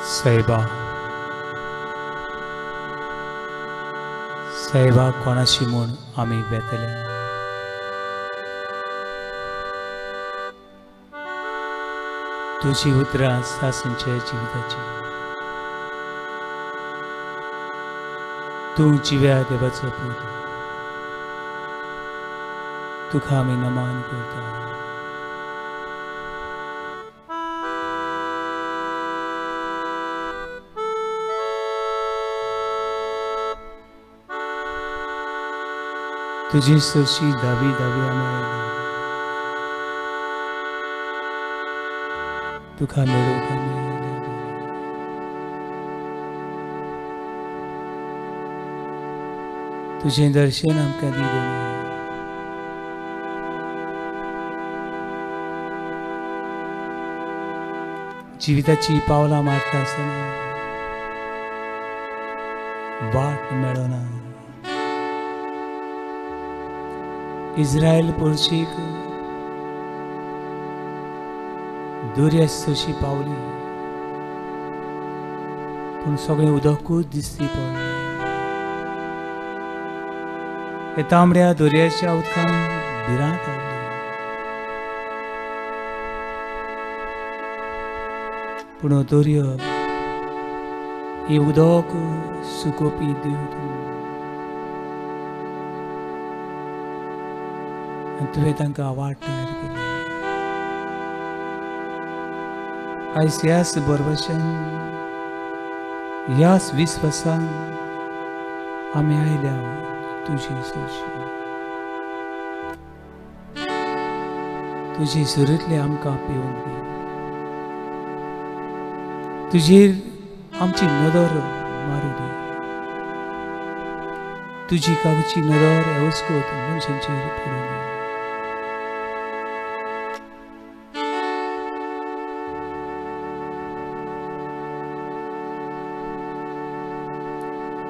सैबा कोणाशी म्हूण आमी बेतले. तुजी उतरां सासूंचे जिविताची. तूं जिव्या देवाचो पूत. तुका आमी नमन करता. तुजी सुरशी दावी दावी आमी आयल्या. तुका मेळूंक आमी आयल्या. तुजें दर्शन आमकां दी दोनी. जिविताची पावलां मारता आसतना वाट मेळना. इस्रायल पुरशीक दर्याची पावली पूण सगळें उदकूच दिसती पडलें. हे तांबड्या दर्याच्या उदकान भिरांत हाडली. पूण हो दर्यो ही उदक सुकोवपी देव तूं. आनी तुवें तांकां वाट तयार केली. आयज ह्याच बरवशान ह्याच विस्वासान आमी आयल्या तुजी सुरशी. तुजी सुरींतले आमकां पिवूंक दी. तुजेर आमची नदर मारूं दी. तुजी कागची नदर हे हुस्कोत मनशांचेर पडूं दी.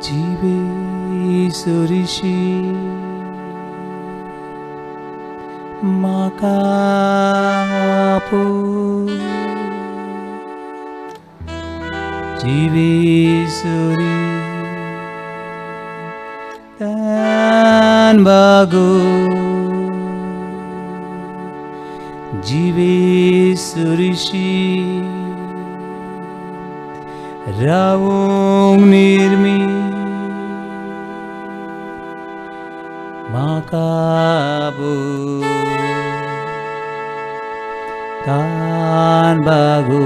जिवे सुरशी म्हाका आपू. जिवे सुरी तान बागो. जिवे सुरशी रावूंक निर्मी म्हाका आपू. तान बागो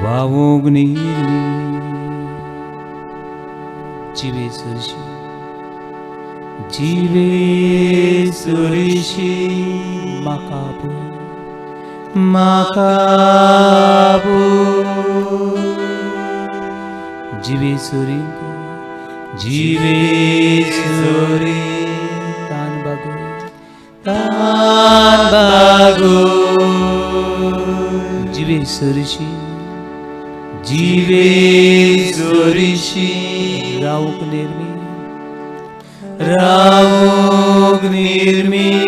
वावूंक निर्मी. जिवे सुरशी म्हाका आपू. म्हाका आपू. जिवे सुरी तान बागो. तान बागो जिवे सुरशी. रावूंक निर्मी.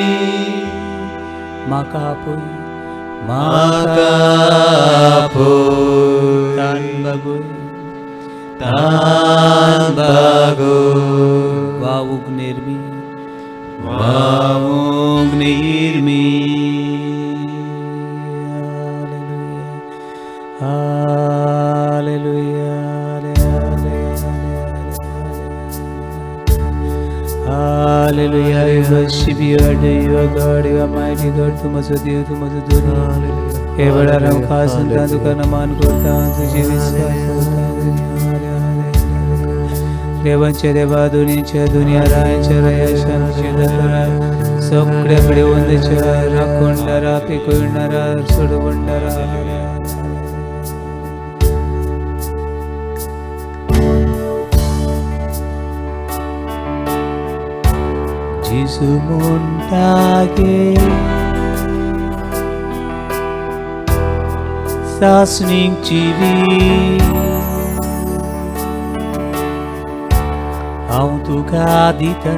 म्हाका आपोय. म्हाका आपोय. तान बागो वावूंक निर्मी. Hallelujah, I worship you, adore you, God, you are mighty God, tu माझा देव, tu माझा धनी. हे बड़ा राम खास संतान तुका नमन करता, तुझे विश्वास करता. देवांचे देवा, दुनियाच्या दुनिया, रायांच्या राया, शांतीचे दरबारा, सगळ्याकडे वंदच्या, राखणदारा, पिकवणारा, सोडवणारा. Jesu montage sasning civi haun tuka dita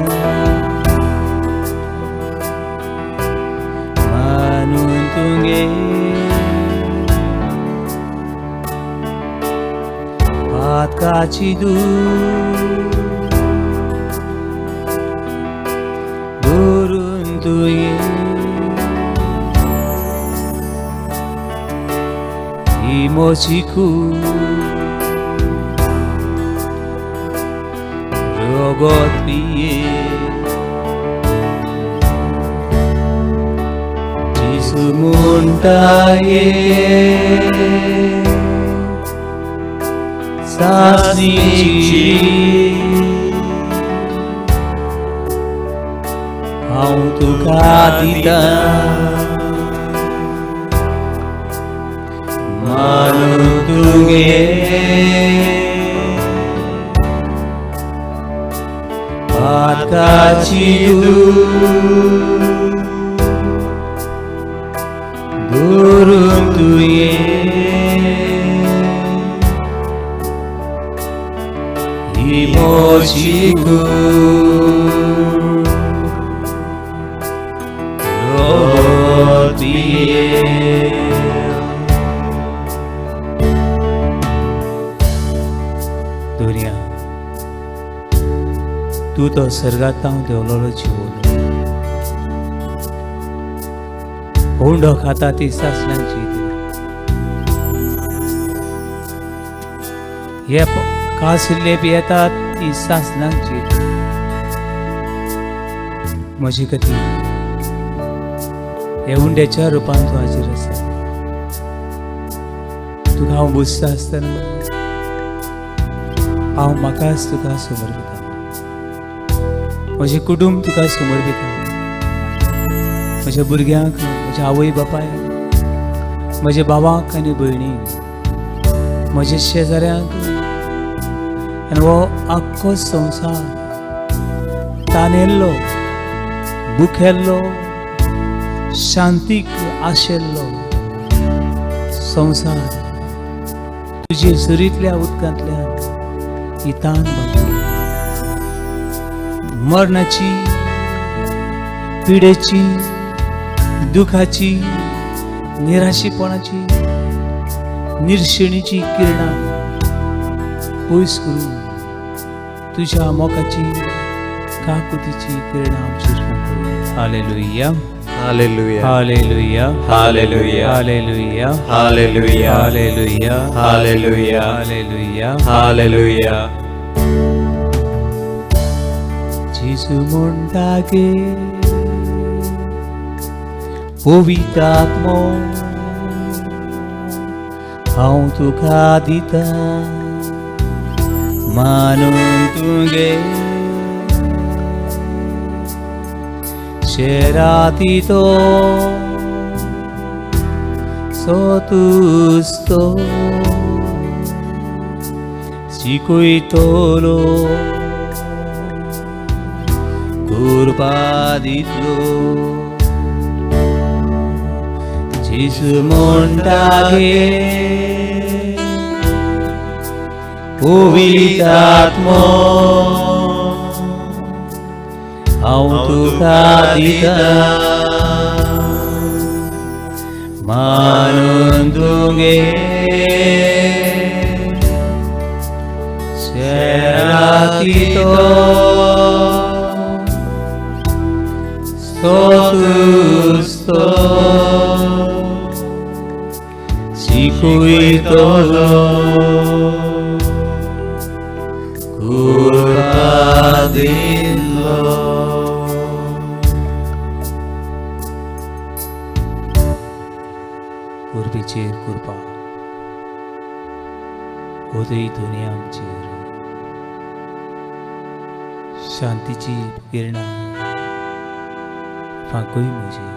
manuntunge 바깥이 노른 두에 이모지구 로봇 위에 지수문다에 사스니지 아우토가디다 마누둥에 바깥이두 누름두에 이모지구 로봇 위에 दुनिया तू तो स्वर्गात देवलोलो जीवलो हुंडो खाता ती सासनांची हे कासिल्ले बी येतात ती सासनांची म्हजी कथी हे हुंड्याच्या रुपान तूं हाजीर आसा तुका हांव बुजता आसतना हांव म्हाकाच तुका समर्पिता म्हजें कुटुंब तुका समर्पिता म्हज्या भुरग्यांक म्हज्या आवय बापायक म्हज्या भावांक आनी भयणीक म्हज्या शेजाऱ्यांक आनी हो आख्खो संवसार ताणेल्लो भुकेल्लो शांतीक आशेल्लो संवसार तुजे झरींतल्या उदकांतल्यान ही ताण मरणाची पिडेची दुखाची निराशीपणाची निर्शेणीची किरणां पयस करून तुज्या मोगाची काकुतीची किरणां आमचेर hallelujah Hallelujah. Hallelujah. Hallelujah. Hallelujah. Hallelujah. Hallelujah. Hallelujah. Hallelujah. Hallelujah. Gesù mondage Povitatmo Haun tuka dita Manun tunge Sheratito Sotusto Sikuitolo Kurpaditlo Gesù mondage Povitatmo Autukadita Manundunge Seratito Sotusto Sikuitolo Kurpadillo कुर्बीचेर कुर्बा उदय दुनिया आमचेर शांतीची किरणां फांकूय म्हजेर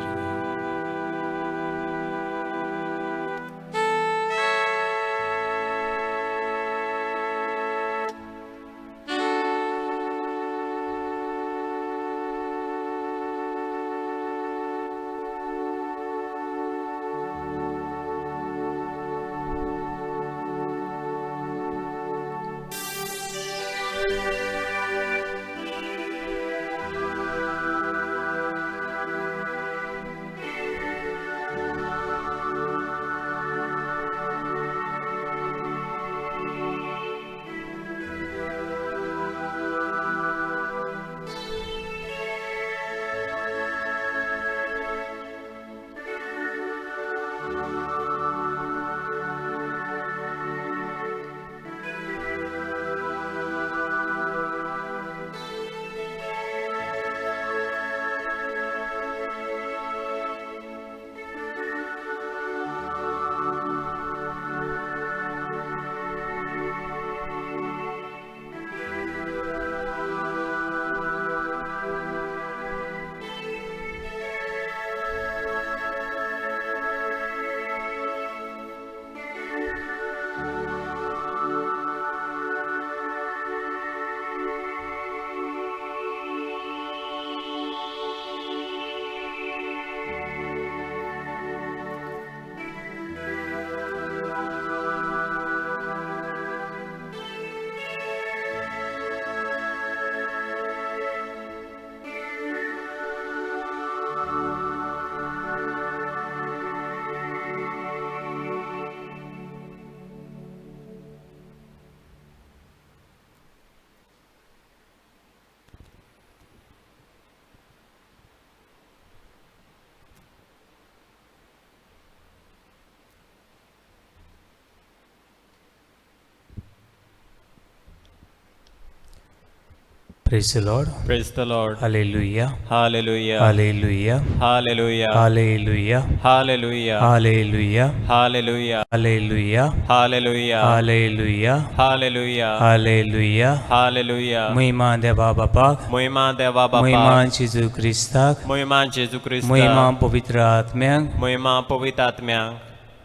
Praise the Lord. Praise the Lord. Hallelujah. Hallelujah. Hallelujah. Hallelujah. Hallelujah. Hallelujah. Hallelujah. Hallelujah. Hallelujah. Hallelujah. Hallelujah. Hallelujah. Hallelujah. Hallelujah. Muhimman Deva Bapak. Muhimman Deva Bapak. Muhimman Jesu Christak. Muhimman Jesu Christa. Muhimman Pavitra Atmang. Muhimman Pavitatmyang.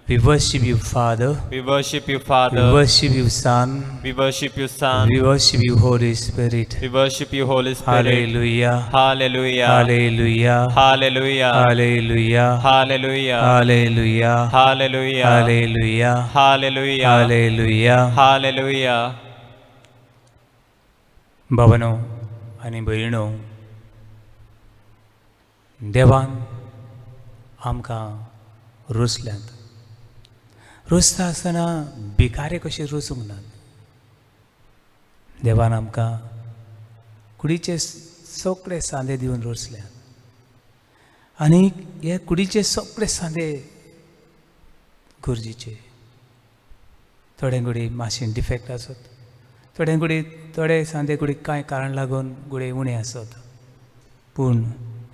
We worship you, Father. We worship you, We Father. worship you, Son. We worship you, Son. We worship you, Holy Spirit. We worship you, Holy Spirit. Hallelujah. Hallelujah. Hallelujah. Hallelujah. Hallelujah. Hallelujah. Hallelujah. Hallelujah. Hallelujah. Hallelujah. Hallelujah. Hallelujah. भावनो आणि भयणो, देवान आमकां रुसल्यात. रुसता आसतना भिकारे कशे रुसूंक नात. देवान आमकां कुडीचे सगळे सांदे दिवन रुसल्यात. आनी हे कुडीचे सगळे सांदे गरजेचे. थोड्या गुडी मातशें डिफेक्ट आसत, थोड्या गुडी थोडे सांदे गुडी कांय कारण लागून गुडे उणे आसत, पूण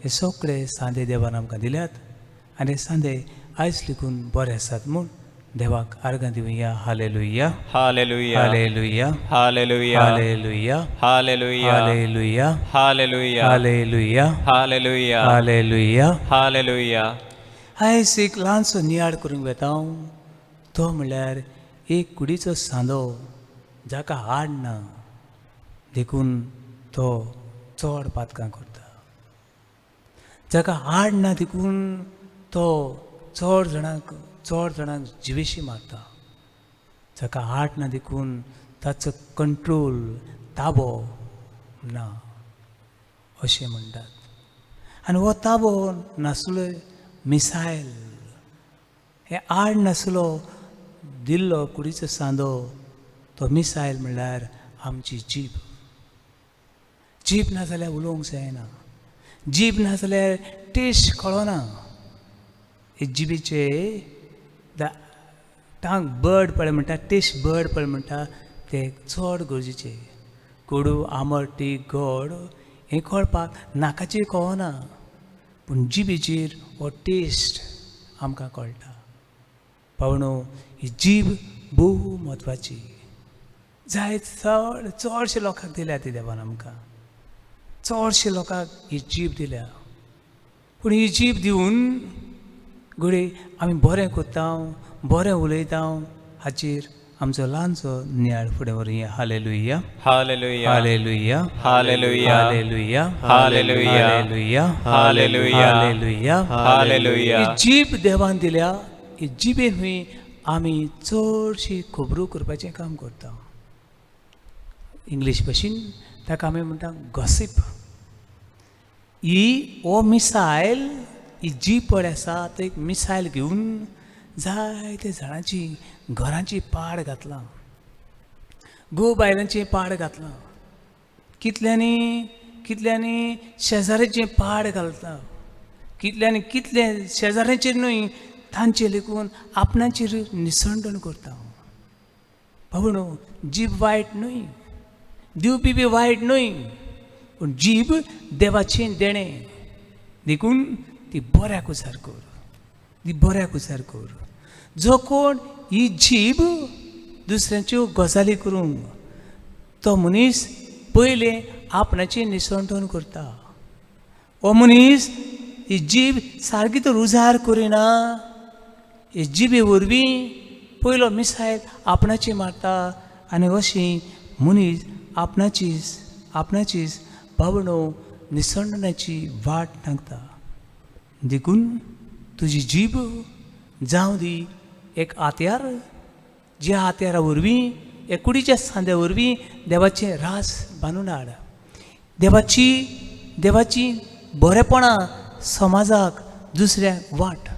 हे सगळे सांदे देवान आमकां दिल्यात आनी हे सांदे आयज लेगून बरे आसात म्हूण देवाक आर्गां दिवया. हालेलुया. Hallelujah. हालेलुया. Hallelujah. हालेलुया. Hallelujah. हालेलुया. Hallelujah. हालेलुया. Hallelujah. हालेलुया. Hallelujah. आयज एक ल्हानसो नियाळ करूंक वेता हांव. तो म्हणल्यार एक कुडीचो सांदो जाका हाड ना देखून तो चड पातकां करता. जाका हाड ना देखून तो चड जाणांक जिवेशी मारता. जाका हाड ना देखून ताचो कंट्रोल ताबो ना अशें म्हणटात. आनी हो ताबो नासलो मिसायल, हे हाड नासलो दिल्लो कुडीचो सांदो, तो मिसायल म्हणल्यार आमची जीब. जीब ना जाल्यार उलोवंक जायना. जीब ना जाल्यार टेस्ट कळना. हे जिबेचे टांग बर्ड पळय म्हणटा, टेस्ट बर्ड पळय म्हणटा, ते चड गरजेचे. कोडू, आंबट, तीख, गोड हें कळपाक नाकाचेर कळना, पूण जिबेचेर हो टेस्ट आमकां कळटा. पावणो, ही जीब भोव म्हत्वाची. जाय चडशे लोकांक दिल्या ती देवान आमकां. चडशे लोकांक ही जीब दिल्या. पूण ही जीब दिवन घडये आमी बरें कोत्ता, बरें उलयता हाचेर आमचो ल्हानसो नियाळ फुडें व्हरुया. हालेलुया. Hallelujah. हालेलुया. Hallelujah. हालेलुया. Hallelujah. हालेलुया. Hallelujah. हालेलुया. Hallelujah. ही जीब देवान दिल्या. ही जिबेन हुई आमी चडशी खबरो करपाचें काम करता. इंग्लीश भाशेन ताका आमी म्हणटा गॉसिप. ही हो मिसायल, ही जीब पळय आसा तो एक मिसायल घेवन जायते जाणांची घरांची पाड घातलां, घोव बायलांची पाड घातलां, कितल्यांनी शेजाऱ्याचें पाड घालता, कितल्यांनी कितले शेजाऱ्यांचेर न्हय तांचे लेकून आपणाचेर निसंडण करता. भावणो, जीब वायट न्हय, दिवपी बी वायट न्हय, पूण जीब देवाचें देणें देखून ती बऱ्याक उजार कर, ती बऱ्याक उजार कर. जो कोण ही जीब दुसऱ्यांच्यो गजाली करूंक, तो मनीस पयले आपणाचें निसंडण करता. हो मनीस ही जीब सारकी तर उजार करिना. हे जिबे वरवीं पयलो मिसायल आपणाची मारता आनी अशी मनीस आपणाचीच भावणो निसंडणाची वाट सांगता. देखून तुजी जीब जावं दी एक हात्यार, ज्या हात्यारा वरवीं, हे कुडीच्या सांद्या वरवीं देवाचें रास बांदून हाड. देवाची बरेपणां समाजाक दुसऱ्याक वाट.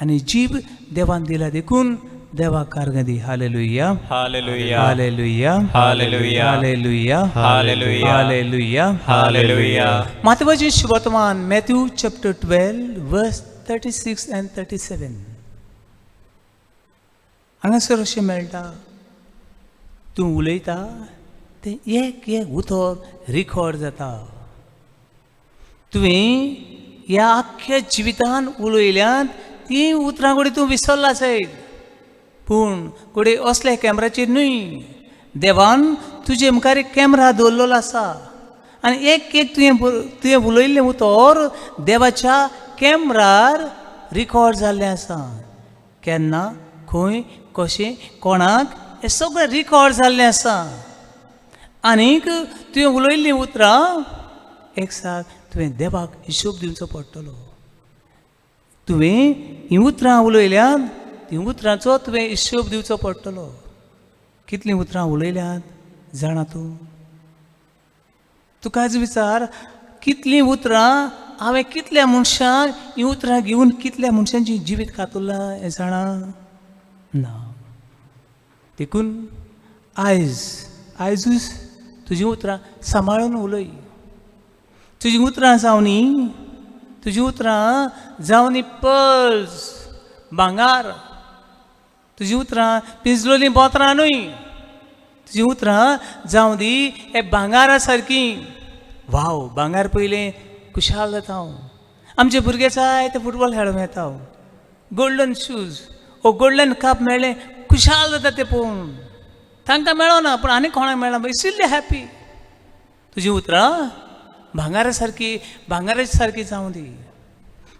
आनी जीब देवान दिला देखून देवाक आर्गां दी. हालेलुया. Hallelujah. हालेलुया. Hallelujah. हालेलुया. Hallelujah. हालेलुया. Hallelujah. मातवाचें शुभवर्तमान मॅथ्यू चॅप्टर 12 वर्स 36 and 37. हांगासर अशें मेळटा, तूं उलयता तें एक एक उतर रिकॉर्ड जाता. तुवें ह्या आख्या जिवितान उलयल्यात ती उतरां घोडी तूं विसरला आसत. पूण घोडी असल्या कॅमेराचेर न्हय, देवान तुजे मुखार एक कॅमेरा दवरलेलो आसा आनी एक एक तुवें उलयल्लें उतर देवाच्या कॅमेरार रिकॉर्ड जाल्लें आसा. केन्ना खंय कशें कोणाक हें सगळें रिकॉर्ड जाल्लें आसा. आनीक तुवें उलयल्लीं उतरां एक साक तुवें देवाक हिशोब दिवचो पडटलो. तुवें हीं उतरां उलयल्यात ती उतरांचो तुवें हिशोब दिवचो पडटलो. कितलीं उतरां उलयल्यात जाणा तूं? तुकाच विचार, कितलीं उतरां हांवें कितल्या मनशांक हीं उतरां घेवन कितल्या मनशांची जिवीत कातरलां हें जाणा ना. देखून आयजूच तुजीं उतरां सांबाळून उलय. तुजीं उतरां जावनी पर्स भांगार, तुजीं उतरां पिंजलोलीं बोतरां न्हय. तुजीं उतरां जावं दी हे भांगारा सारकीं. वाव, भांगार पयलें खुशाल जाता हांव. आमचे भुरगे जाय ते फुटबॉल खेळूंक येता. गोल्डन शूज ओ गोल्डन कप मेळ्ळें खुशाल जाता ते पळोवन. तांकां मेळना पूण आनी कोणाक मेळना पळय, इजिली हॅपी. तुजीं उतरां भांगारा सारकी जावं दी.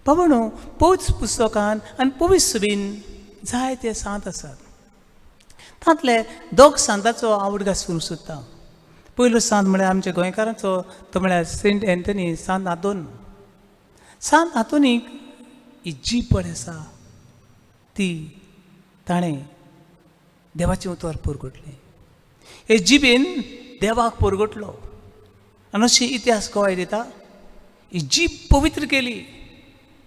बाबा न्हू, पवित्र पुस्तकान आनी पवित्र सभेन जायते सांत आसात. तांतले दोग सांताचो आवड घासूंक सोदता. पयलो सांत म्हळ्यार आमच्या गोंयकारांचो, तो म्हळ्यार सेंट एंथनी, सांत आंतोन. सांत आंतोनीक ही जीब पड आसा ती ताणें देवाचें उतर परगटलें. हे जिबेन देवाक परगटलो आनी अशी इतिहास गोवाय दिता. ही जीब पवित्र केली.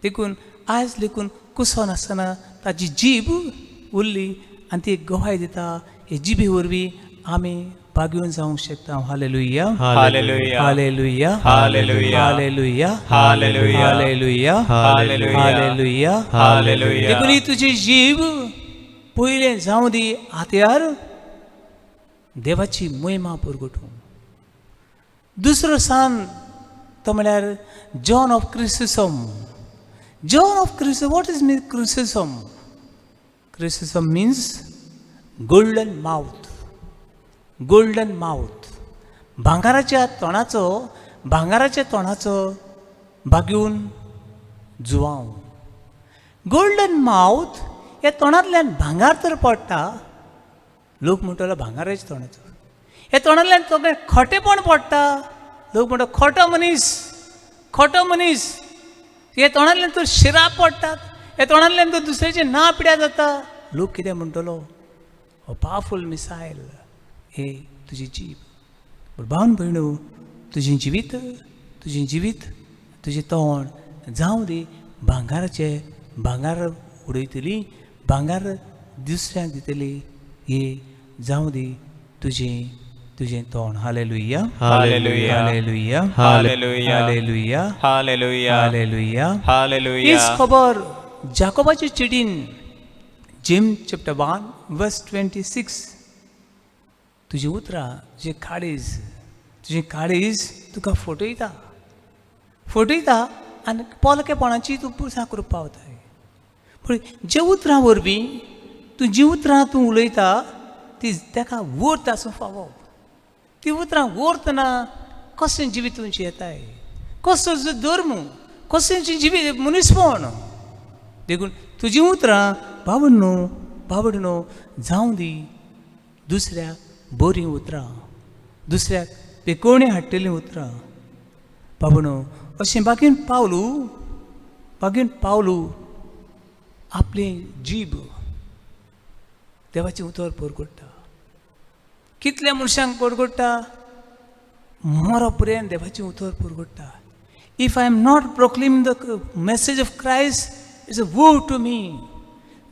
देखून आयज लेकून कुसोन आसतना ताची जीब उरली आनी ती गोवाय दिता. हे जिबे वरवीं आमी भाग्यवन जावंक शकता. Hallelujah, hallelujah, hallelujah, hallelujah, hallelujah, hallelujah, hallelujah, hallelujah, hallelujah, hallelujah. देखून ही तुजी जीब पयलें जावं दी हात्यार देवाची महिमा परगटूं. दुसरो सांत तो म्हळ्यार John of Chrysostom. John of Chrysostom, what is mean Chrysostom? Chrysostom means golden mouth. Golden mouth, भांगाराच्या तोंडाचो भाग्यून जुवांव. गोल्डन माउथ, ह्या तोंडांतल्यान भांगार तर पडटा. लोक म्हणटलो भांगाराच्या तोंडाचो. ह्या तोंडांतल्यान सगळें खोटेपण पडटा. लोक म्हणटा खोटो मनीस. ह्या तोंडांतल्यान तर शिराप पडटात. ह्या तोंडांतल्यान तर दुसऱ्याचें नांव पिड्यार जाता. लोक कितें म्हणटलो? हो पावरफूल मिसायल. हे तुजी जीब. पूण भावन भयणू, तुजें जिवीत, तुजें तोंड जावं दी भांगार उडयतली, भांगार दुसऱ्यांक दितली. हे जावं दी तुजें तोंड. Hallelujah, hallelujah, hallelujah, hallelujah, hallelujah, hallelujah, hallelujah. Hallelujah. हीच खबर जाकोबाच्या चिडीन जेम्स चॅप्टर 1 वर्स 26. तुजी उतरां, तुजें काळीज तुका फटयता आनी पोलकेपणाची तूं पुरसां करपाक पावता. पूण जे उतरां वरवीं जी उतरां तूं उलयता ती ताका वर्थ आसूंक फावो. ती उतरां वर्थ ना. कशें जिवीत तुमचें येताय, कसो धर्म, कशें जिवीत मनीसपण. देखून तुजीं उतरां बाबडनो जावं दी दुसऱ्याक बरीं उतरां, दुसऱ्याक पेकोवणी हाडटलीं उतरां. बाबडनो, अशें बागेन पावलू आपली जीब देवाचें उतर परगटता. कितल्या मनशांक परगटता? मरो पर्यंत देवाचें उतर परगटता. If I am not proclaim the message of Christ is a woe to me.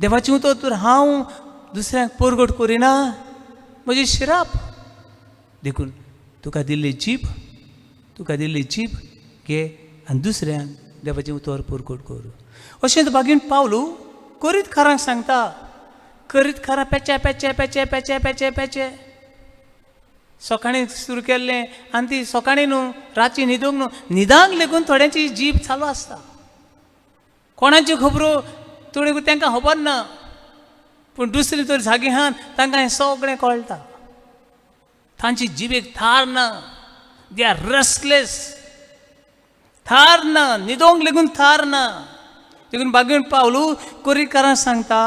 देवाचें उतर तर हांव दुसऱ्यांक परगट करिना, म्हजी शिराप. देखून तुका दिल्ली जीब घे आनी दुसऱ्यांक देवाचें उतर परगट कर. अशें बागेन पावलू करीतकारांक सांगता. करीतकारां पेचे सकाळीं सुरू केल्लें आनी ती सकाळीं न्हू रातची न्हिदूंक न्हू न्हिदांक लेगून थोड्यांची जीब चालू आसता. कोणाच्यो खबरो थोड्यो तांकां खबर ना, पूण दुसरे तर जागे आहात तांकां हें सगळें कळटा. तांची जिबेक थार ना, दे आर रेस्टलेस. थार ना, न्हिदोंक लेगून थार ना. देखून बागेन पावलू कोरीकारांक सांगता,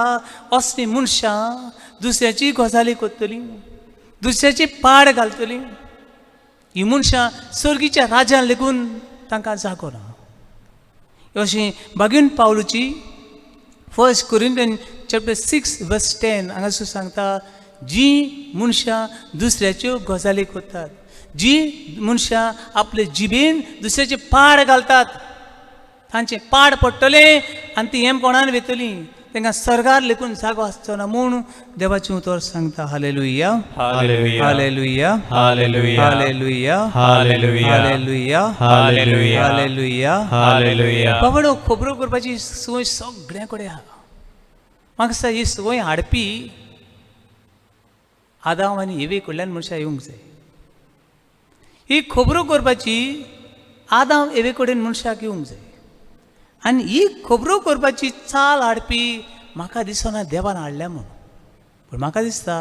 असलीं मनशां दुसऱ्याची गजाली करतलीं, दुसऱ्याची पाड घालतलीं. ही मनशां सर्गीच्या राजान लेगून तांकां जागो ना. अशीं बागेन पावलूची 1 Corinthians chapter 6 verse 10 हांगासर सांगता, जी मनशां दुसऱ्याच्यो गजाली करतात, जी मनशां आपले जिबेन दुसऱ्याचे पाड घालतात, तांचे पाड पडटले आनी ती हेम कोणान वेतली, तांकां सर्गार लेकून जागो आसचो ना म्हूण देवाचें उतर सांगता. Hallelujah, hallelujah, hallelujah, hallelujah, hallelujah, hallelujah, hallelujah, hallelujah, hallelujah. Hallelujah. बाबडो खबरो करपाची संवय सगळ्या कडेन आहा. म्हाका दिसता ही संवय हाडपी आदाम आनी एवे कडल्यान मनशां येवंक जाय. ही खबरो करपाची आदाम एवे कडेन मनशाक येवंक जाय. आनी ही खबरो करपाची चाल हाडपी म्हाका दिसना देवान हाडल्या म्हणून, पूण म्हाका दिसता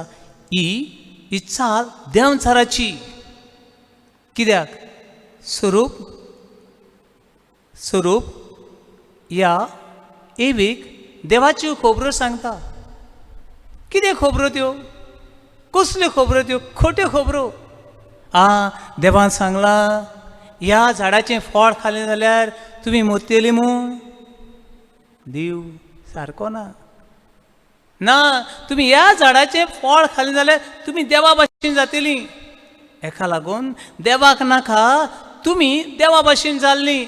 ही चाल देंवचाराची. कित्याक स्वरूप ह्या एवेक देवाच्यो खबरो सांगता. कितें खबरो त्यो, कसल्यो खबरो त्यो, खोट्यो खबरो. देवान सांगला ह्या झाडाचें फळ खालें जाल्यार तुमी मरतली म्हूण. देव सारको ना. ना, तुमी ह्या झाडाचें फळ खालें जाल्यार तुमी देवा भाशेन जातलीं. हेका लागून देवाक नाका, तुमी देवा भाशेन जाल्लीं.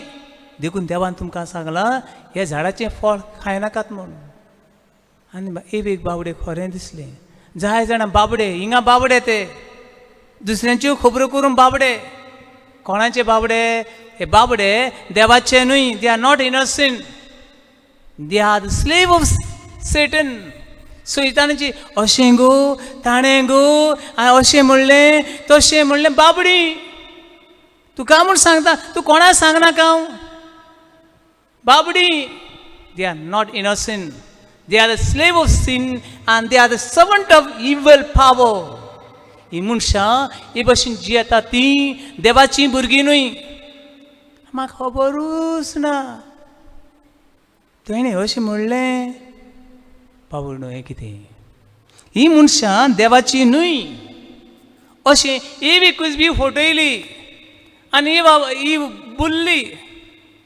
देखून देवान तुमकां सांगलां ह्या झाडाचें फळ खायनाकात म्हणून. आनी एक बाबडे खरें दिसलें. जाय जाणां बाबडे, हिंगा बाबडे ते दुसऱ्यांच्यो खबरो करून बाबडे. कोणाचे बाबडे? हे बाबडे देवाचे न्हय. They are not innocent, they are the slave of Satan. सैतानाची अशें गो, ताणें गो, अशें म्हणलें तशें म्हणलें. बाबडी तुका म्हूण सांगता, तूं कोणाक सांगनाका हांव. बाबडी. They are not innocent, they are the slave of sin and they are the servant of evil power. ही मनशां हे भशेन जी येता ती देवाची भुरगीं न्हय. म्हाका खबरूच ना. तेणें अशें म्हणलें. बाबडो हें कितें? ही मनशां देवाची न्हय. अशें एवेकूच बी फटयली आनी ही बुल्ली.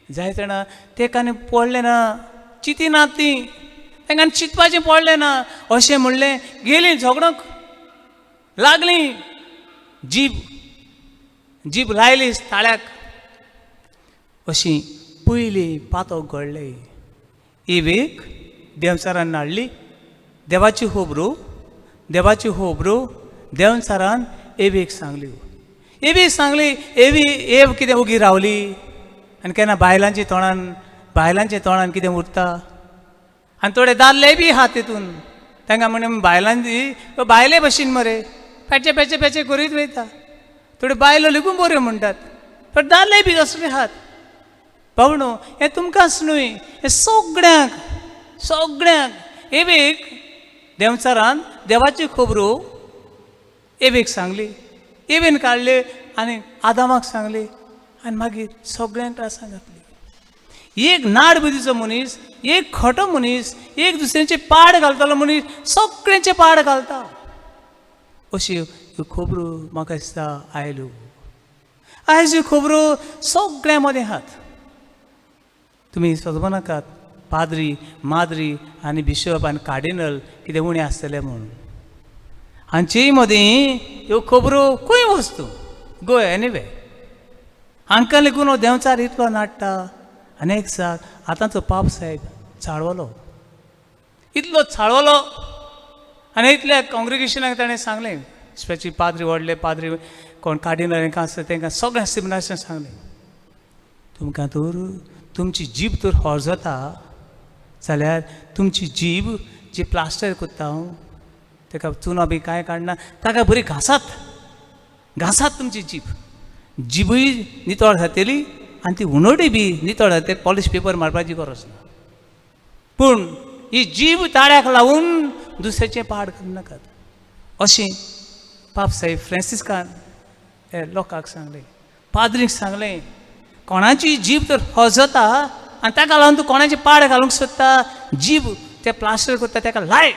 जाय जाणां तेका पडलें ना, चिंतिनात ती, तांकां चिंतपाचें पडलें ना. अशें म्हणलें, गेलीं झगडोंक लागलीं. जीब लायली ताळ्याक. अशी पयली पातक घडले. एवेक देंवचारान हाडली देवाची खबरो. देंवचारान एवेक सांगल्यो. एवेक सांगली. एव कितें उगी रावली. आनी केन्ना बायलांच्या तोंडान कितें उरता. आनी थोडे दादले बी आहात तितून. तांकां म्हणे बायले भशेन मरे पेचे पेचे पेचे करीत वयता. थोड्यो बायलो लेगून बऱ्यो म्हणटात, पण दादले बी असले आहात. बाबडो हें तुमकांच न्हय, हें सगळ्यांक. एवेक देंवचारान देवाच्यो खबरो एवेक सांगली. एवेन काडले आनी आदामाक सांगली आनी मागीर सगळ्यांक त्रासान घातली. एक नाड बुदीचो मनीस, एक खोटो मनीस, एक दुसऱ्यांचे पाड घालतालो मनीस सगळ्यांचे पाड घालता. अश्यो ह्यो खबरो म्हाका दिसता आयल्यो. आयज ह्यो खबरो सगळ्यां मदें आहात. तुमी सजमो नाकात पाद्री, माद्री आनी बिशप आनी कार्डिनल कितें उणें आसतले म्हणून. हांचेय मदीं ह्यो खबरो खंय वस्तू गो एनिवे. हांकां लेगून हो देंवचार इतलो नाडटा. अनेक जाग आतांचो पाप साहेब चाळवलो, इतलो चाळवलो आनी इतल्या कॉंग्रिगेशनाक ताणें सांगलें. स्पेशली पाद्री व्हडले पाद्री कोण कार्डिनल हांकां आसता तांकां सगळ्या सिमनाशन सांगलें, तुमकां तर तुमची जीब तर हॉर जाता जाल्यार तुमची जीब जी प्लास्टर करता हांव ताका चुनो बी कांय काडना, ताका बरी घासात घासात तुमची जिबूय नितळ जातली आनी ती उनोडी बी नितळ जाते पॉलिश पेपर मारपाची गरज ना पूण ही जीब ताळ्याक लावून दुसऱ्याचें पाड करूं नाकात अशें पाप साहेब फ्रांसिस्कान हे लोकांक सांगलें पाद्रीक सांगलें कोणाची जीब तर हजता आनी ताका लागून तूं कोणाचें पाड घालूंक सोदता जीब ते प्लास्टर करता ताका लाय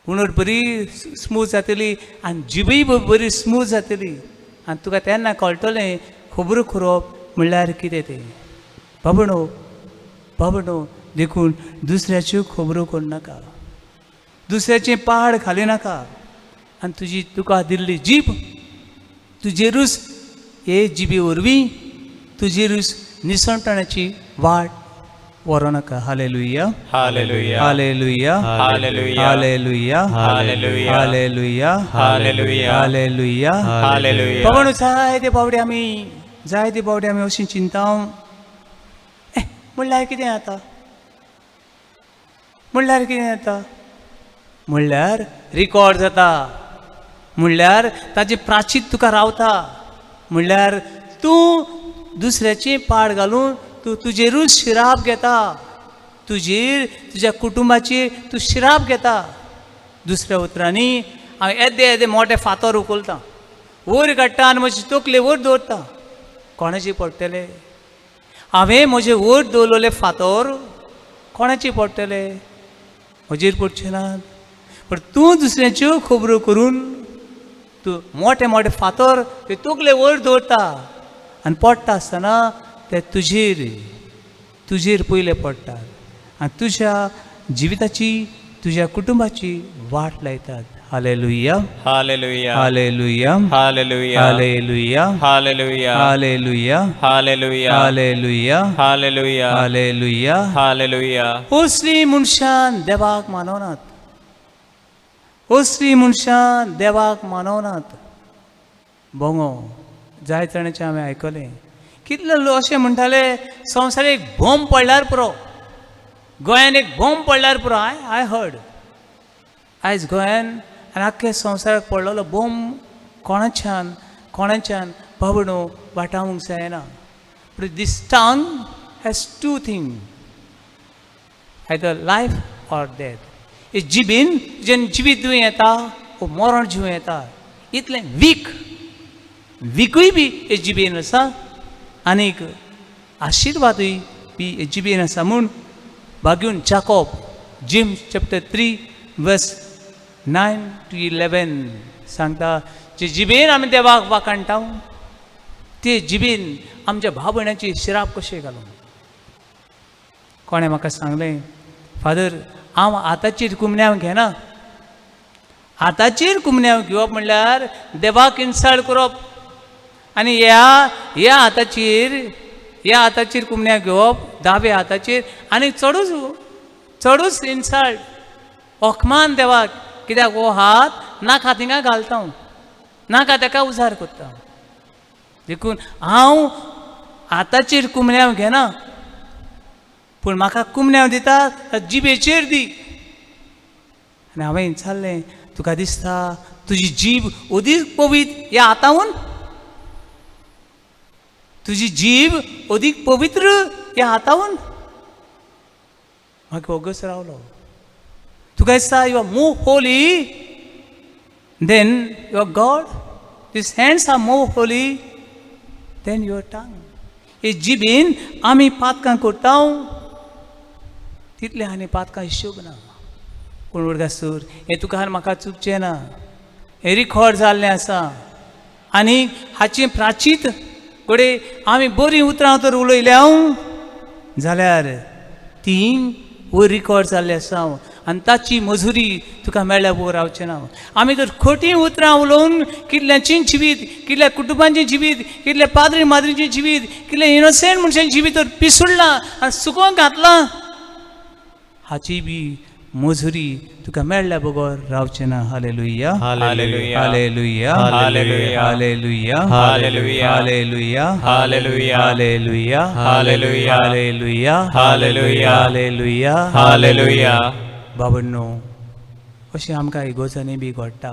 उणट बरी स्मूथ जातली आनी जिबूय बरी स्मूथ जातली आनी तुका तेन्ना कळटलें खबरो करप म्हणल्यार कितें तें बाबणो देखून दुसऱ्याच्यो खबरो करूं नाका दुसऱ्याचें पाड घाली नाका आनी तुजी तुका दिल्ली जीब तुजेरूच हे जिबे वरवीं तुजेरूच निसणटण्याची वाट व्हरों नाका hallelujah hallelujah hallelujah hallelujah hallelujah hallelujah hallelujah hallelujah hallelujah hallelujah बाबणो जायते बावडे आमी अशीं चिंताव म्हणल्यार कितें जाता म्हणल्यार रिकॉर्ड जाता म्हणल्यार ताजें प्राचीत तुका रावता म्हणल्यार तूं दुसऱ्याचें पाड घालून तूं तुजेरूच शिराप घेता तुज्या कुटुंबाचेर तूं शिराप घेता दुसऱ्या उतरांनी हांव येदे मोठे फातर उखलता वयर काडटा आनी म्हजे तकले वयर दवरता कोणाचे पडटले हांवें म्हजे वयर दवरलेले फातर कोणाचे पडटले म्हजेर पडचे नात पण तूं दुसऱ्याच्यो खबरो करून तूं मोठे फातर ते तकले वयर दवरता आनी पडटा आसतना ते तुजेर पयले पडटात आनी तुज्या जिविताची तुज्या कुटुंबाची वाट लायतात hallelujah hallelujah hallelujah hallelujah hallelujah hallelujah hallelujah hallelujah hallelujah hallelujah hallelujah hallelujah असली मनशान देवाक मानवनात भोंगो जाय जाणांचें हांवें आयकलें कितले लोक अशें म्हणटाले संवसार एक बॉम्ब पडल्यार पुरो गोंयान एक बॉम्ब पडल्यार पुरो आय हर्ड आयज गोंयान आनी आख्ख्या संवसाराक पडलेलो बॉम्ब कोणाच्यान बाबडो वाटावंक जायना but this tongue has two thing either life or death हे जिबीन जेन्ना जिवीत दिवं येता वो मरण जिवं येता इतलें वीकूय बी हे जिबेन आसा आनीक आशिर्वादूय बी हे जिबेन आसा म्हूण बागून जाकोब जिम चॅप्टर 3 वर्स 9 to 11 सांगता जे जिबेन आमी देवाक वाखाणटा ते जिबेन आमच्या भाव भयणाची शिराप कशें घालूं कोणें म्हाका सांगलें फादर हांव आतांचेर कुमन्यांव घेना आतांचेर कुमन्यांव घेवप म्हणल्यार देवाक इन्सल्ट करप आनी ह्या हाताचेर कुमन्या घेवप दावे हाताचेर आनी चडूच इन्सल्ट ओखमान देवाक कित्याक हो हात नाका थिंगा घालता नाका ताका उजार करता देखून हांव हाताचेर कुमन्यांव घेना पूण म्हाका कुमन्यांव दिता जिबेचेर दी आनी हांवें विचारलें तुका दिसता तुजी जीब अदीक पवित्र ह्या हातावन तुजी जीब अदीक पवित्र ह्या हातावन म्हाका ओगस रावलो तुका दिसता you are more holy than your God this hands are more holy than your tongue हे जिबेन आमी पातकां करता तितले आनी पातकां हिशोब ना पूण उरगासूर हे तुका आनी म्हाका चुकचें ना हे रिकॉर्ड जाल्लें आसा आनी हाची प्राचीत घोडे आमी बरीं उतरां तर उलयल्या जाल्यार ती वयर रिकॉर्ड जाल्ली आसा आनी ताची मजुरी तुका मेळ्ळ्या वर रावचें ना आमी जर खोटीं उतरां उलोवन कितल्याचीं जिवीत कितल्या कुटुंबांचें जिवीत कितल्या पाद्री माद्रीचें जिवीत कितल्या इनोसेंट मनशांचें जिवीत तर पिसुडलां आनी सुकोवंक घातलां हाची बी मजुरी तुका मेळ्ळ्या बगोर रावचें ना hallelujah hallelujah hallelujah hallelujah hallelujah hallelujah hallelujah hallelujah hallelujah hallelujah hallelujah hallelujah hallelujah hallelujah बाबण्णो अशें आमकां इगोजांनी बी घडटा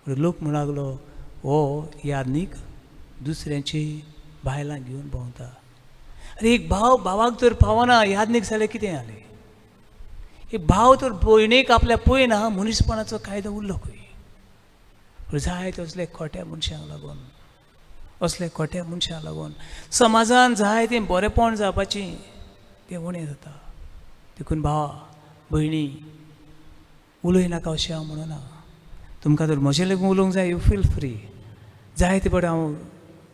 लोक म्हणू लागलो हो यादनीक दुसऱ्यांची बायलां घेवन भोंवता. अरे एक भाव भावाक तर पावना यादनीक जाल्यार कितें जालें. एक भाव तर भयणीक आपल्या पळयना मनीसपणाचो कायदो उरलो खंय. जाय तसले खोट्या मनशांक लागून असले खोट्या मनशांक लागून समाजान जाय तें बरेंपण जावपाची तें उणें जाता. देखून भावा भयणी उलयनाका अशें हांव म्हणना. तुमकां जर म्हजे लेगून उलोवंक जाय यू फील फ्री. जायते बट हांव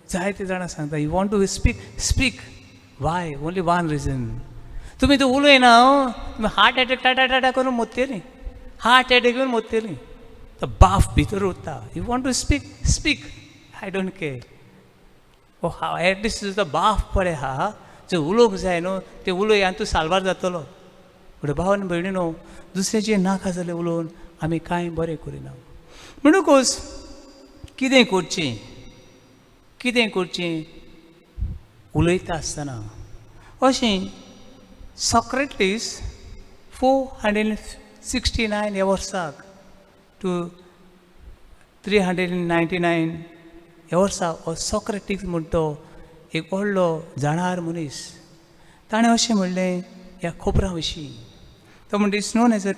जायते जाणां सांगता you want to speak why only one reason. तुमी तो उलयना तुमी हार्ट एटॅक टाटा टाटा करून मोत्तेली. हार्ट एटॅक येवन मोत्तेली. तो बाफ भितर उरता. You want to speak I don't care. ओ हा एटलिस्ट तुजो बाफ पडे हा जो उलोवंक जाय न्हू ते उलय आनी तूं साल्वार जातलो. पूण भावन भयणीनो दुसऱ्याचें नाका जालें उलोवन आमी कांय बरें करिना. म्हणूकच कितें करचें उलयता आसतना अशें सॉक्रेटीस 469 ह्या वर्साक टू 399 ह्या वर्साक हो सॉक्रेटीस म्हणटा एक व्हडलो जाणार मनीस. ताणें अशें म्हणलें ह्या खोबरा विशीं. तो म्हणटा it's known as a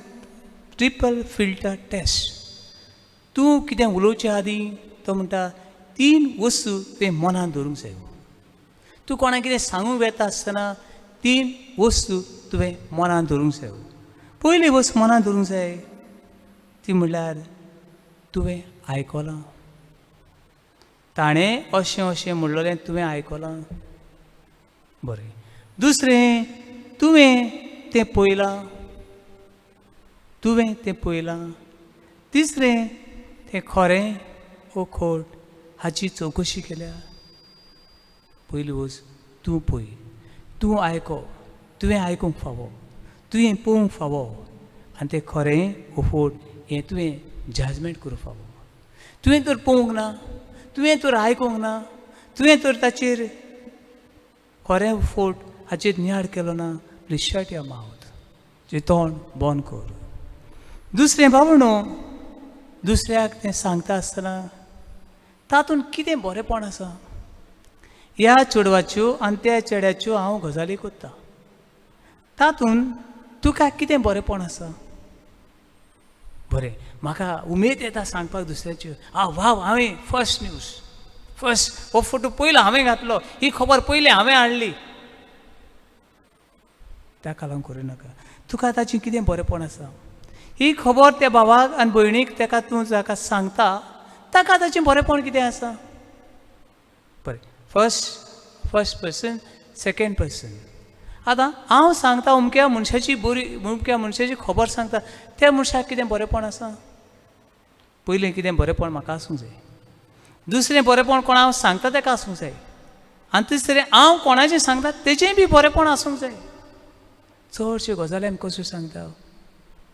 triple filter test. तूं कितें उलोवचे आदीं तो म्हणटा 3 वस्तू तुवें मनान दवरूंक जाय. तूं कोणाक कितें सांगूंक वेता आसतना 3 वस्तू तुवें मनान दवरूंक जाय. पयली वस्त मनान दवरूंक जाय ती म्हणल्यार तुवें आयकलां. ताणें अशें म्हणलेलें तुवें आयकलां. बरें. दुसरें तुवें तें पळयलां. तिसरें तें खरें वो खोट हाची चवकशी केल्या. पयली वस्त तूं पळय. तूं आयको. तुवें आयकूंक फावो. तुवें पळोवंक फावो आनी तें खरें वो खोट हें तुवें जजमेंट करूंक फावो. तुवें तर पळोवंक ना. तुवें तर आयकूंक ना. तुवें तर ताचेर खरें खोट हाचेर नियाळ केलो ना. Please shut your mouth. जें तोंड बंद कर. दुसरें भावणो दुसऱ्याक तें सांगता आसतना तातूंत कितें बरेंपण आसा. ह्या चेडवाच्यो आनी त्या चेड्याच्यो हांव गजाली कोत्ता. तातूंत तुका कितें बरेंपण आसा. बरें म्हाका उमेद येता सांगपाक दुसऱ्याच्यो. वाव हांवें फर्स्ट न्यूज हो फोटो पयलो हांवें घातलो. ही खबर पयली हांवें हाडली. ताका लागून करिनाका. तुका ताचें कितें बरेंपण आसा. ही खबर त्या भावाक आनी भयणीक ताका तूं जाका सांगता ताका ताचें बरेंपण कितें आसा. बरें फर्स्ट पर्सन सेकंड पर्सन. आतां हांव सांगता अमक्या मनशाची खबर सांगता त्या मनशाक कितें बरेंपण आसा. पयलें कितें बरेंपण म्हाका आसूंक जाय. दुसरें बरेंपण कोण हांव सांगता ताका आसूंक जाय. आनी तिसरें हांव कोणाचें सांगता तेचेंय बी बरेंपण आसूंक जाय. चडश्यो गजाली आमी कश्यो सांगता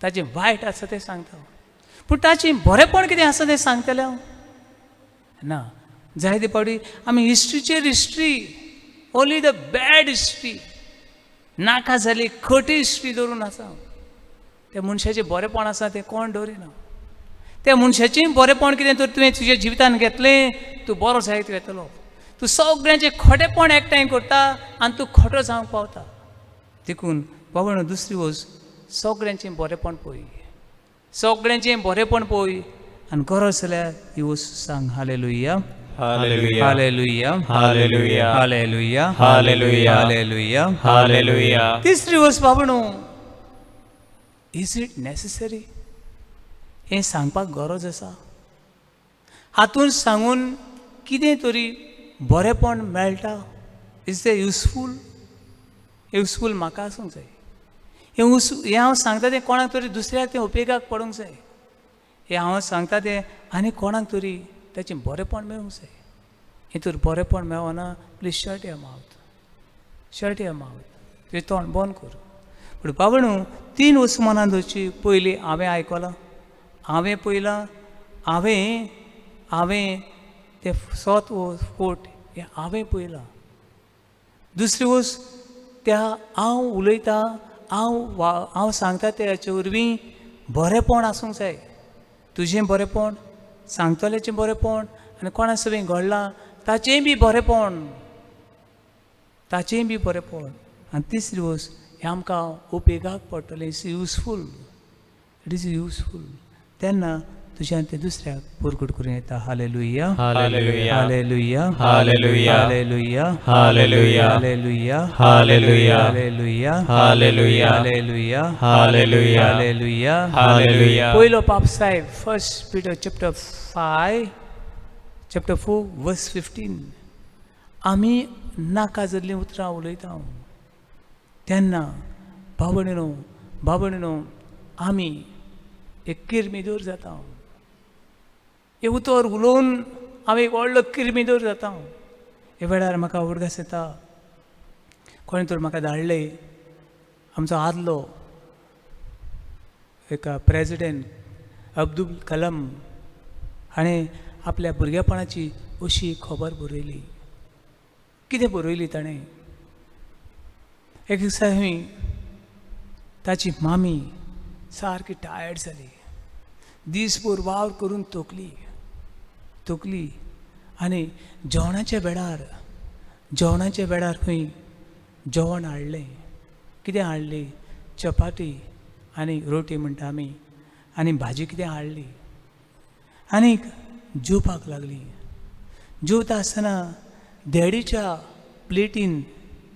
ताचें वायट आसा तें सांगता पूण ताचें बरेंपण कितें आसा तें सांगतलें हांव ना. जायते फावटी आमी history only the bad history नाका जाली खोटी हिस्ट्री दवरून आसा. त्या मनशाचें बरेंपण आसा तें कोण दवरिना. त्या मनशाचें बरेंपण कितें तर तुवें तुज्या जिवितांत घेतलें तूं बरो जायत घेतलो. तूं सगळ्यांचें खोटेपण एकठांय करता आनी तूं खोटो जावंक पावता. देखून बाबा दुसरी वस्त सगळ्यांचें बरेंपण पळय. सगळ्यांचें बरेंपण पळय आनी गरज जाल्यार ही वस्त सांग. Hallelujah hallelujah hallelujah hallelujah hallelujah hallelujah hallelujah hallelujah. तिसरी वस्त बाबा इज इट नेसेसरी. हें सांगपाक गरज आसा. हातून सांगून कितें तरी बरेंपण मेळटा. इज ते युजफूल म्हाका आसूंक जाय. हें हांव सांगता तें कोणाक तरी दुसऱ्याक तें उपेगाक पडूंक जाय. हें हांव सांगता तें आनी कोणाक तरी ताचें बरेंपण मेळूंक जाय. हें तर बरेंपण मेळना प्लीज शट युअर माउथ. तुजें तोंड बंद कर. पूण बाबणू 3 वस्तू मनान दवरची. पयली हांवें आयकलां. हांवें पळयलां. हांवें तें सोत फोट हें हांवें पळयलां. दुसरी वस्त त्या हांव उलयतां हांव सांगता त्या हाचे वरवीं बरेंपण आसूंक जाय. तुजें बरेंपण सांगतल्याचें बरेंपण आनी कोणा सगळें घडलां ताचेंय बी बरेंपण, ताचेंय बी बरेंपण. आनी तिसरी वस्त हें आमकां उपेगाक पडटलें. It's useful, it is useful. तेन्ना तुज्यान तें दुसऱ्याक परगट करूं येता. Hallelujah, hallelujah, hallelujah, hallelujah, hallelujah, hallelujah, hallelujah, hallelujah, hallelujah, hallelujah, hallelujah, hallelujah, hallelujah, hallelujah. पयलो पाप साहेब फर्स्ट पीटर चॅप्टर 5 चॅप्टर 4 वर्स 15. आमी नाका जाल्लीं उतरां उलयता तेन्ना बाबणीनो आमी एक किरमिदोर जाता. हे उतर उलोवन हांव एक व्हडलो किरमिदोर जाता. हे वेळार म्हाका उडगास येता. कोणें तर म्हाका धाडले, आमचो आदलो एक प्रेजिडेंट अब्दुल कलाम हाणें आपल्या भुरगेपणाची अशी खबर बरयली. कितें बरयली ताणें? एक दिसा ताची मामी सारकी टायर्ड जाली. दीसभर वावर करून तोकली आनी जेवणाच्या वेळार खंय जेवण हाडलें. कितें हाडली? चपाती आनी रोटी म्हणटा आमी, आनी भाजी कितें हाडली. आनीक जेवपाक लागली. जेवता आसतना डॅडीच्या प्लेटीन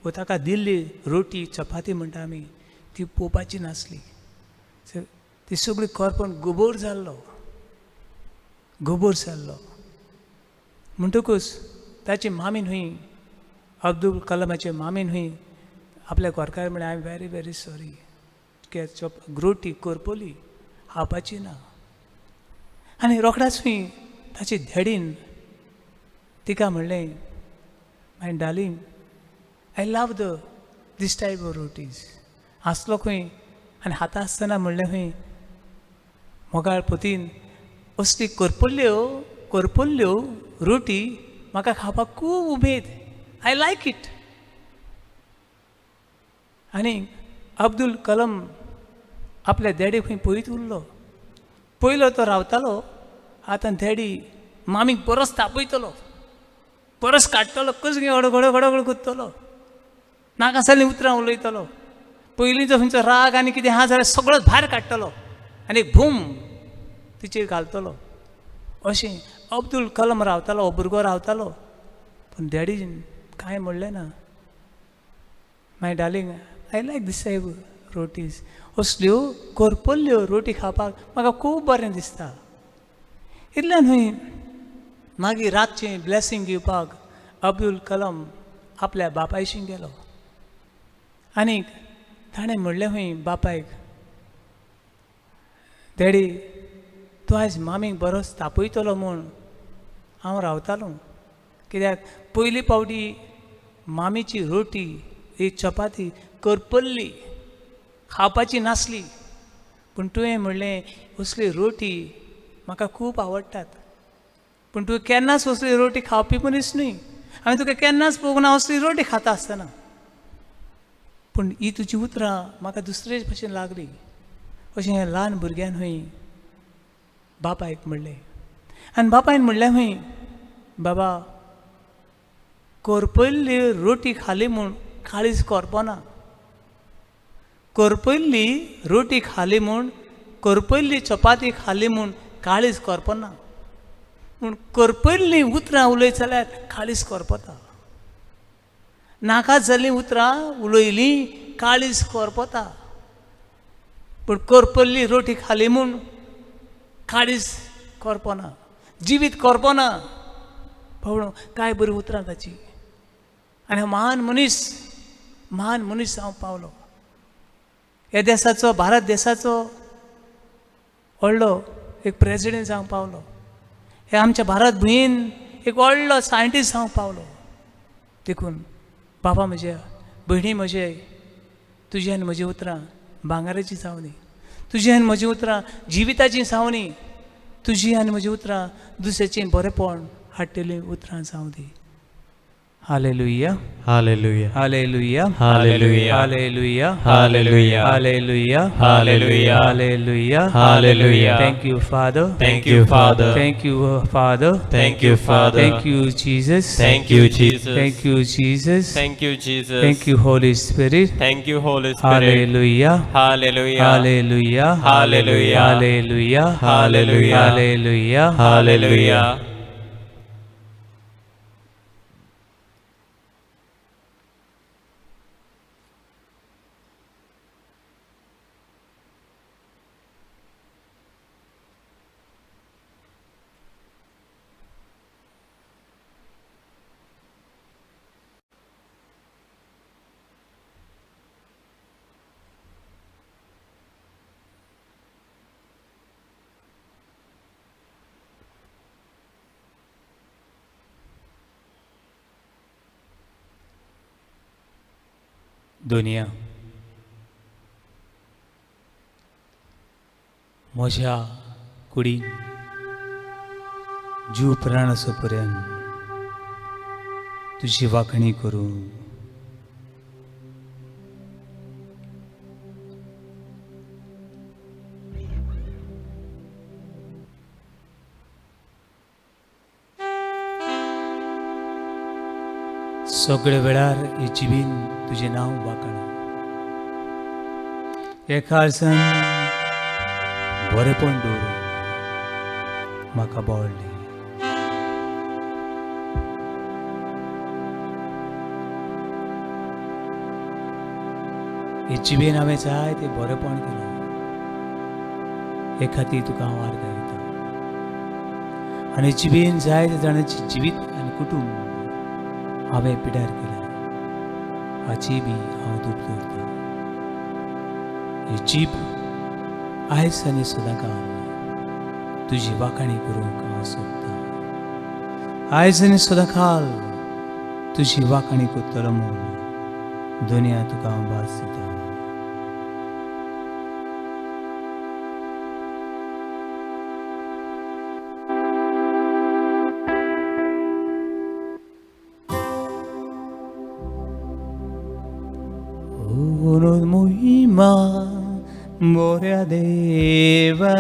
व ताका दिल्ली रोटी चपाती म्हणटा आमी ती पोवपाची नासली. ती सगळी करपण गोबोर जाल्लो. म्हणटकूच ताची मामीन हूंय, अब्दुल कलामाचे मामीन हूंय आपल्या घरकार म्हळ्यार I am very very sorry, रोटी करपली खावपाची ना. आनी रोखडाच हूंय ताची डॅडीन तिका म्हणलें, my darling I love this type of rotis. हांसलो खंय आनी खाता आसतना म्हणलें खंय, मोगाळ पोतीन असली करपल्ल्यो रोटी म्हाका खावपाक खूब उमेद. I like it. आनी अब्दुल कलाम आपल्या डॅडीक खंय पळयत उरलो. पयलो तो रावतालो, आतां डॅडी मामीक बरोच तापयतलो, परस काडटलो, कसो घडो करतलो, नाका जाल्लीं उतरां उलयतलो. पयलींचो खंयचो राग आनी कितें आहा जाल्यार सगळोच भायर काडटलो आनी भूम तिचेर घालतलो. अशें अब्दुल कलाम रावतालो, हो भुरगो रावतालो. पूण डॅडीन कांय म्हणलें ना. My darling I like this type rotis. असल्यो करपल्ल्यो रोटी खावपाक म्हाका खूब बरें दिसता. इतल्यान हूंय मागीर रातचें ब्लेसींग घेवपाक अब्दुल कलाम आपल्या बापायशी गेलो. आनीक ताणें म्हणलें हूंय बापायक, डॅडी तूं आयज मामीक बरोच तापयतलो म्हूण हांव रावतालो. कित्याक पयली पावटी मामीची रोटी ही चपाती करपल्ली खावपाची नासली. पूण तुवें म्हणलें असली रोटी म्हाका खूब आवडटात. पूण तुवें केन्नाच असली रोटी खावपी मनीस न्हय. हांवें तुका केन्नाच पळोवंक ना असली रोटी खाता आसतना. पूण ही तुजी उतरां म्हाका दुसरे भशेन लागली. अशें हें ल्हान भुरग्यान हूंय बापायक म्हणलें. आनी बापायन म्हणलें हूंय, बाबा करपल्ली रोटी खाली म्हूण काळीज करपना. करपल्ली रोटी खाली म्हूण, करपल्ली चपाती खाली म्हूण काळीज करपना. पूण करपल्लीं उतरां उलयत जाल्यार काळीज करपता. नाका जाल्लीं उतरां उलयलीं काळीज करपता. पूण करपल्ली रोटी खाली म्हूण काळीज करपना, जिवीत करपना. पळोवन काय बरीं उतरां ताची. आनी महान मनीस जावं पावलो. ह्या देशाचो, भारत देशाचो व्हडलो एक प्रेजिडेंट जावंक पावलो. हे आमच्या भारत भुंयेन एक व्हडलो सायंटिस्ट जावंक पावलो. देखून बाबा म्हज्या, भयणी म्हजे, तुजी आनी म्हजी उतरां भांगाराची जावं दी. तुजी आनी म्हजी उतरां जिविताची जावं दी. तुजी आनी म्हजी उतरां दुसऱ्याचें बरेंपण हाडटलीं उतरां जावं दी. Hallelujah. Hallelujah. Hallelujah. Hallelujah. Hallelujah. Hallelujah. Hallelujah. Hallelujah. Hallelujah. Hallelujah. Thank you, Father. Thank you, Father. Thank you, Father. Thank you, Father. Thank you, Jesus. Thank you, Jesus. Thank you, Jesus. Thank you, Jesus. Thank you, Holy Spirit. Thank you, Holy Spirit. Hallelujah. Hallelujah. Hallelujah. Hallelujah. Hallelujah. Hallelujah. Hallelujah. Hallelujah. दुनिया म्हज्या कुडीन जीव प्राण असो पर्यंत तुजी वाखणी करूं. सगळे वेळार ही जिबीन तुजें नांव वाखणा. एका आळसान बरेपण दवरूं म्हाका बोवाळली. हे जिबेन हांवें जाय तें बरेपण केलां. हे खातीर तुका हांव आर्गां दितां. आनी जिबेन जायते जाणांची जिवीत आनी कुटुंब हांवें पिड्यार केला. हाची बी हांव दूख दवरतां. ही जीब आयज आनी सदांकाळ तुजी वाखाणी करूंक हांव सोदतां. आयज आनी सदांकाळ तुजी वाखाणी करतलो म्हूण दुनिया तुका हांव वास दितां. Unul muhima morea deva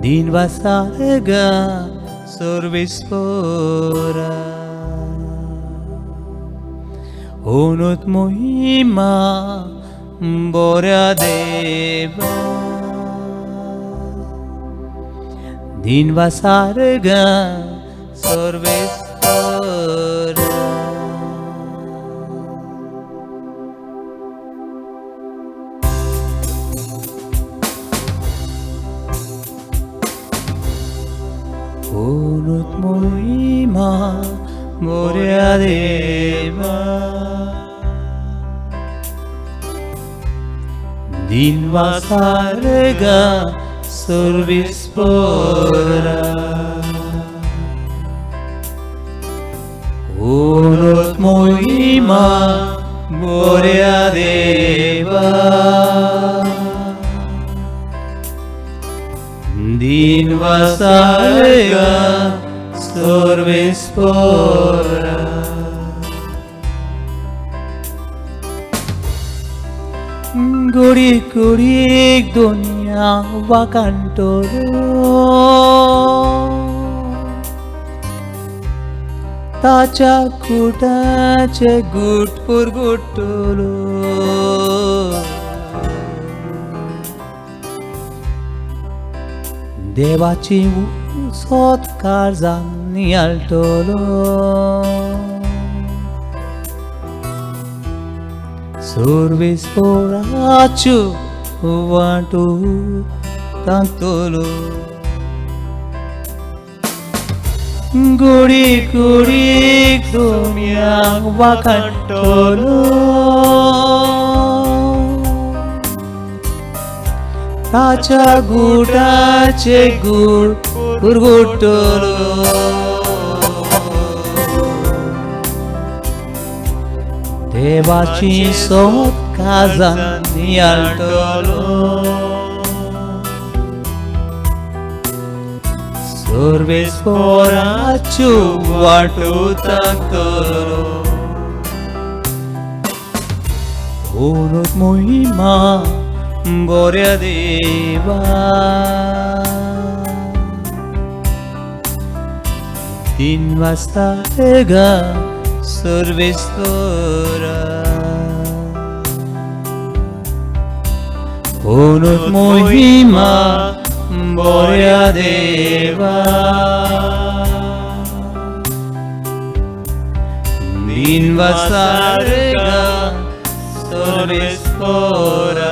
din vasarga sorvispora unut muhima morea deva din vasarga sorvispora Unut muhima morea deva din vasarga sorvispora Unut muhima morea deva din vasarga sorvispora Gurik gurik dunia vakantoro Tacha kutache gut purgutolo देवाची सत्कार जानी आलतलो सोर्विस्पोराच्यो वाटो तांतलो गुडीक गुडीक दुनियाक वाखणटलो ताच्या गुटाचे good पुरगुटलो देवाची सोत काजांनी आलतलो सर्वेस्पराच्यो वाटो ताकतलो ओनोत महिमा बऱ्या देवा तीन वाजता गा सर्वेस्परा ओनोत महिमा बऱ्या देवा तीन वाजता गा सर्वेस्परा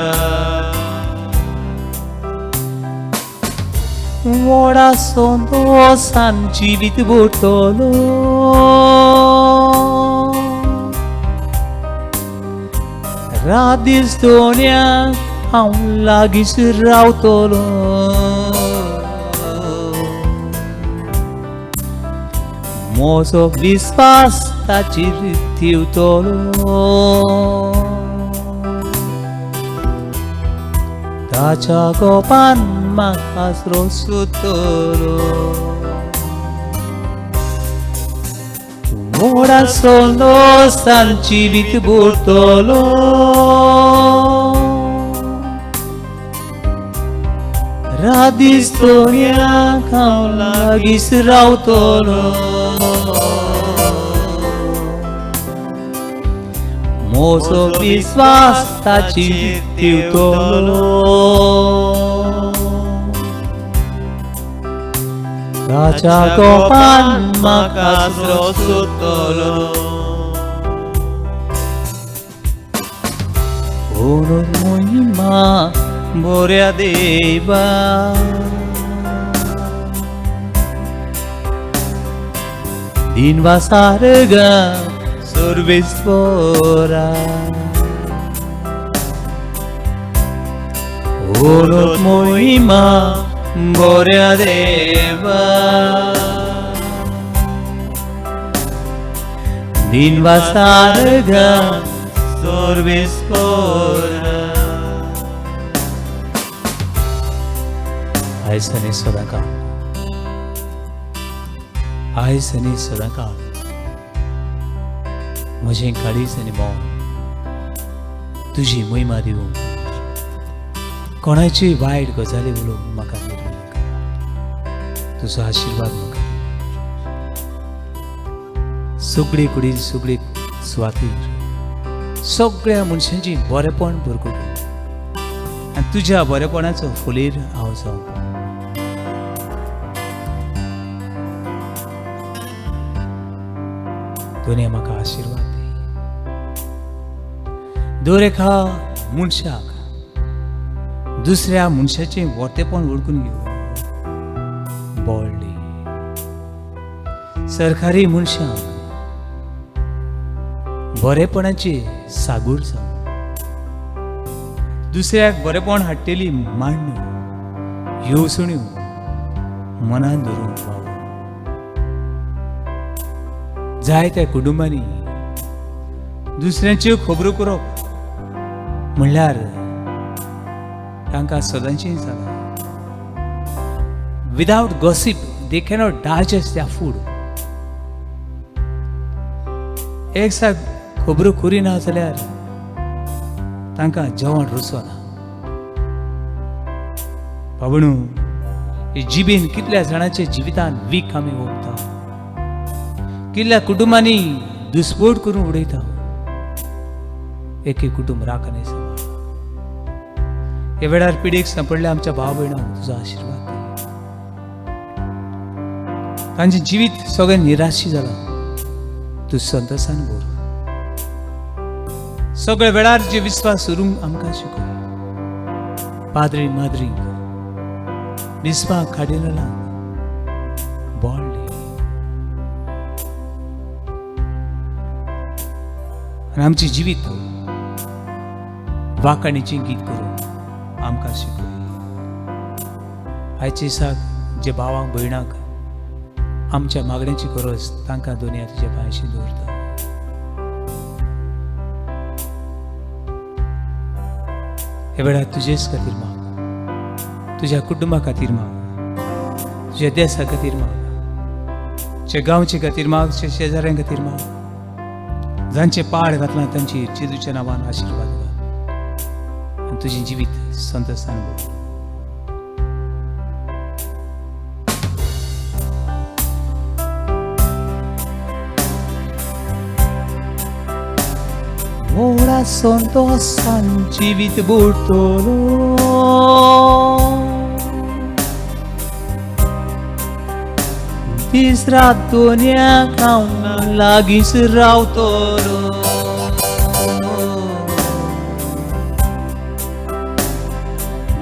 Ora sono sancivit bortolo Radistonia am lagis rautolo Moso vispas tachirtiutolo Tacha kopan makas rosutolo Ora sono sancivit bortolo Radistonia kau lagis rautolo Moso viswas tachirtiutolo Raja kopan makas rosutolo Onor महिमा बऱ्या देवा दिन वासारगा सर्वेस्परा ओनोत महिमा बऱ्या देवा दिन वासारगा सर्वेस्परा आयसनी सदाकाळ आयसनी सदाकाळ म्हजें काळीज आनी मोग तुजी महिमा दिवूं कोणाची वायट गजाली उलोवंक म्हाका दिनाका तुजो आशिर्वाद म्हाका सगळी कुडी सगळी सुवातीर सगळ्या मनशांची बरेपण भरकूट आनी तुज्या बरेपणाचो फुलीर हांव जावं तुवें म्हाका आशिर्वाद दी दर एका मनशाक दुसऱ्या मनशाचें वर्तेपण वळखून घेवं बोळ्ळी सरकारी मनशाक बरेपणाची सागूर जावं दुसऱ्याक बरेपण हाडटली मांडण्यो येवसण्यो मनान धरून वावूं जाय त्या कुटुंबांनी दुसऱ्यांच्यो खबरो करप म्हणल्यार तांकां सदांचें जाला without gossip they cannot digest their food एक साक खबरो करिना जाल्यार तांकां जेवण रुचना बाबणू जिबेन कितल्या जाणांच्या जिवितान वीख आमी ओंपता कितल्या कुटुंबांनी दुस्फोट करून उडयता एक कुटुंब राखणे सांबाळ ह्या वेळार पिडीक सांपडल्या आमच्या भाव भयणांक तुजो आशिर्वाद दी तांचें जिवीत सगळें निराशी जालां तूं संतोशान भर सगळे वेळार जे विश्वास उरूंक आमकां शिकय पाद्री माद्रींक बिस्वा कार्डिनलांक बोळ दी आनी आमचें जिवीत वाकाणीचें गीत करून आमकां शिकय आयचे दिसाक जे भावांक भयणांक आमच्या मागण्यांची गरज तांकां दोनया तुज्या पांयाशी दवरता हे वेळार तुजेच खातीर माग तुज्या कुटुंबा खातीर माग तुझ्या देसा खातीर माग, तुझ्या गांवचे खातीर माग, तुझ्या शेजाऱ्यां खातीर माग, जांचे पाड घातला तांची जेजूच्या नांवान आशिर्वाद घाल आनी तुजें जिवीत संतोशान भर. Ora sontosan jivit burtolo Disratonia kauna lagis rautoro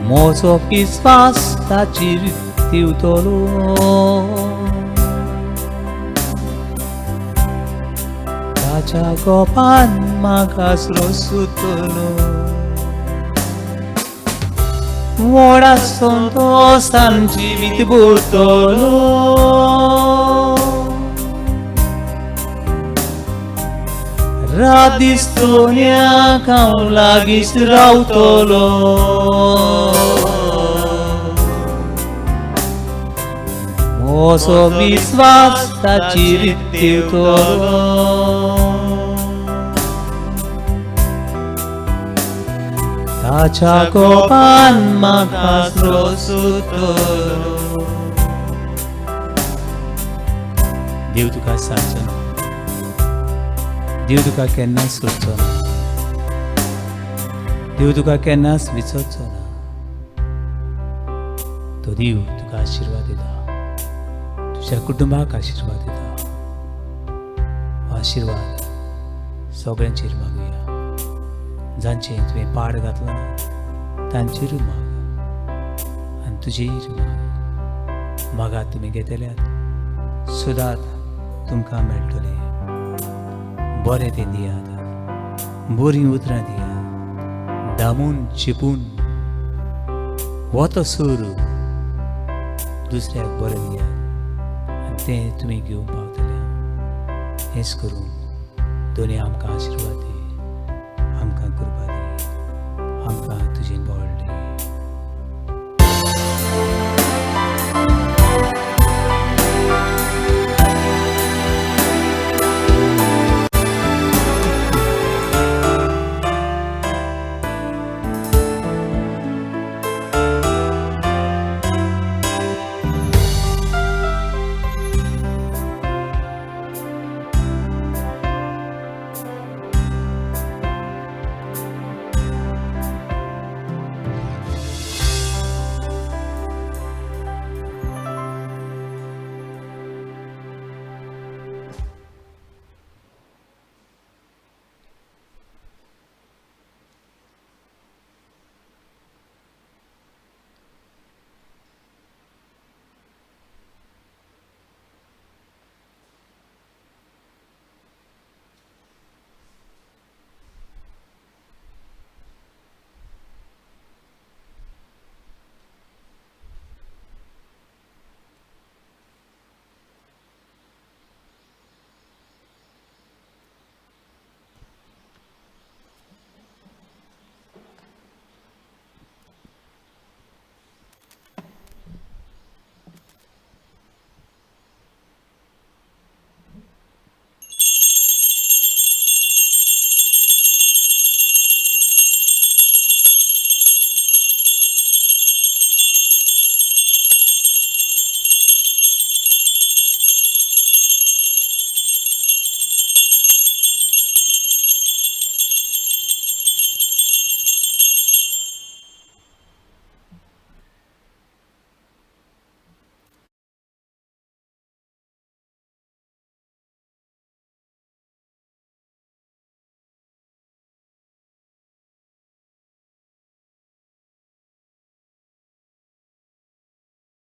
Mozo pisvasta cirtiutolo Cagopan magas rosutolo Ora sontosan jivit burtolo Radistonia kau lagis rautolo Moso visvasta cirtiutolo Cagopan magas rosutolo Deus tuka satsona देव तुका केन्नाच सोडचो ना देव तुका केन्नाच विसरचो ना तो देव तुका आशिर्वाद दिता तुझ्या कुटुंबाक आशिर्वाद दिता आशिर्वाद सगळ्यांचेर मागुया जांचे तुवें पाड घातला तांचेर माग आनी तुजेर माग मागात तुमी घेतल्यात सदांच तुमकां मेळटलें बरें तें दियात बरीं उतरां दियात दामून चिपून वतसर दुसऱ्याक बरें दियात आनी तें तुमी घेवंक पावतले हेच करून दोनी आमकां आशिर्वाद दी